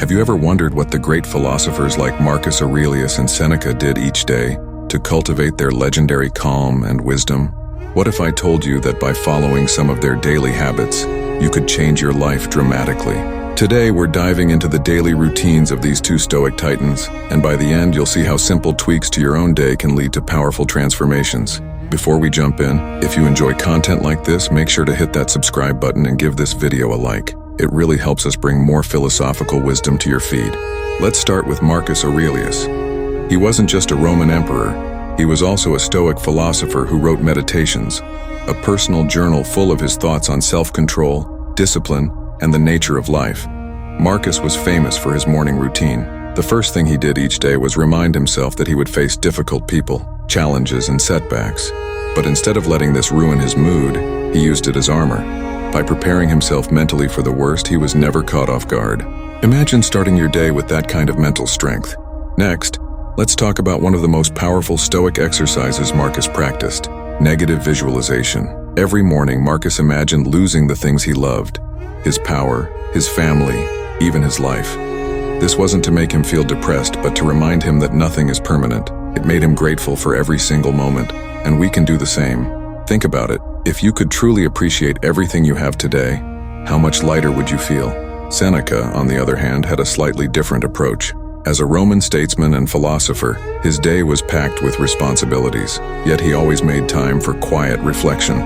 Have you ever wondered what the great philosophers like Marcus Aurelius and Seneca did each day to cultivate their legendary calm and wisdom? What if I told you that by following some of their daily habits, you could change your life dramatically? Today, we're diving into the daily routines of these two Stoic titans, and by the end, you'll see how simple tweaks to your own day can lead to powerful transformations. Before we jump in, if you enjoy content like this, make sure to hit that subscribe button and give this video a like. It really helps us bring more philosophical wisdom to your feed. Let's start with Marcus Aurelius. He wasn't just a Roman emperor, he was also a Stoic philosopher who wrote Meditations, a personal journal full of his thoughts on self-control, discipline, and the nature of life. Marcus was famous for his morning routine. The first thing he did each day was remind himself that he would face difficult people, challenges, and setbacks. But instead of letting this ruin his mood, he used it as armor. By preparing himself mentally for the worst, he was never caught off guard. Imagine starting your day with that kind of mental strength. Next, let's talk about one of the most powerful Stoic exercises Marcus practiced: negative visualization. Every morning, Marcus imagined losing the things he loved: his power, his family, even his life. This wasn't to make him feel depressed, but to remind him that nothing is permanent. It made him grateful for every single moment, and we can do the same. Think about it. If you could truly appreciate everything you have today, how much lighter would you feel? Seneca, on the other hand, had a slightly different approach. As a Roman statesman and philosopher, his day was packed with responsibilities, yet he always made time for quiet reflection.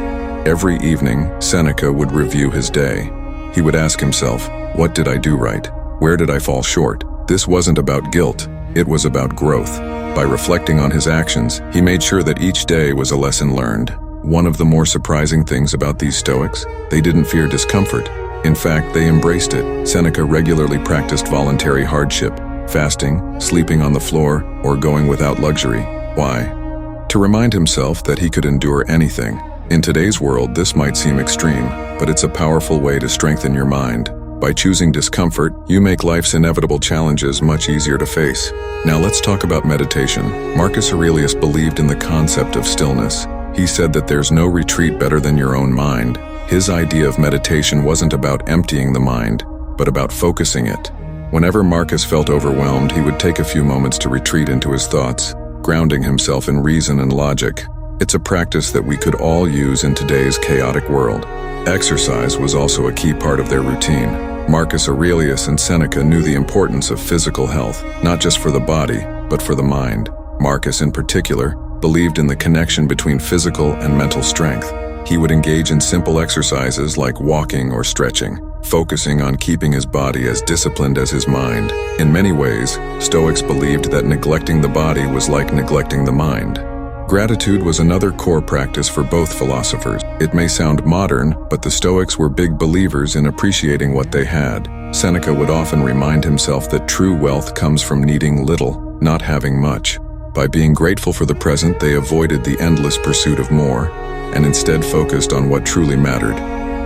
Every evening, Seneca would review his day. He would ask himself, what did I do right? Where did I fall short? This wasn't about guilt, it was about growth. By reflecting on his actions, he made sure that each day was a lesson learned. One of the more surprising things about these Stoics, they didn't fear discomfort. In fact, they embraced it. Seneca regularly practiced voluntary hardship, fasting, sleeping on the floor, or going without luxury. Why? To remind himself that he could endure anything. In today's world, this might seem extreme, but it's a powerful way to strengthen your mind. By choosing discomfort, you make life's inevitable challenges much easier to face. Now let's talk about meditation. Marcus Aurelius believed in the concept of stillness. He said that there's no retreat better than your own mind. His idea of meditation wasn't about emptying the mind, but about focusing it. Whenever Marcus felt overwhelmed, he would take a few moments to retreat into his thoughts, grounding himself in reason and logic. It's a practice that we could all use in today's chaotic world. Exercise was also a key part of their routine. Marcus Aurelius and Seneca knew the importance of physical health, not just for the body, but for the mind. Marcus, in particular, believed in the connection between physical and mental strength. He would engage in simple exercises like walking or stretching, focusing on keeping his body as disciplined as his mind. In many ways, Stoics believed that neglecting the body was like neglecting the mind. Gratitude was another core practice for both philosophers. It may sound modern, but the Stoics were big believers in appreciating what they had. Seneca would often remind himself that true wealth comes from needing little, not having much. By being grateful for the present, they avoided the endless pursuit of more, and instead focused on what truly mattered: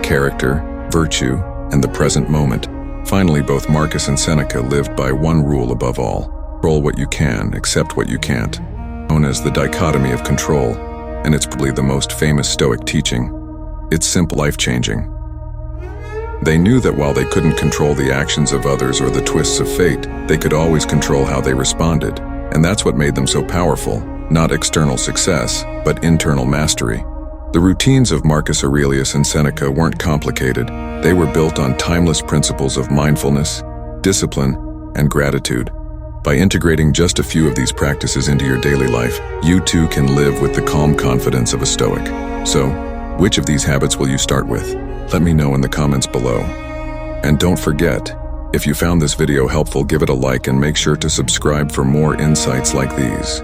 character, virtue, and the present moment. Finally, both Marcus and Seneca lived by one rule above all: control what you can, accept what you can't, known as the dichotomy of control, and it's probably the most famous Stoic teaching. It's simple, life-changing. They knew that while they couldn't control the actions of others or the twists of fate, they could always control how they responded. And that's what made them so powerful, not external success, but internal mastery. The routines of Marcus Aurelius and Seneca weren't complicated. They were built on timeless principles of mindfulness, discipline, and gratitude. By integrating just a few of these practices into your daily life, you too can live with the calm confidence of a Stoic. So, which of these habits will you start with? Let me know in the comments below. And don't forget, if you found this video helpful, give it a like and make sure to subscribe for more insights like these.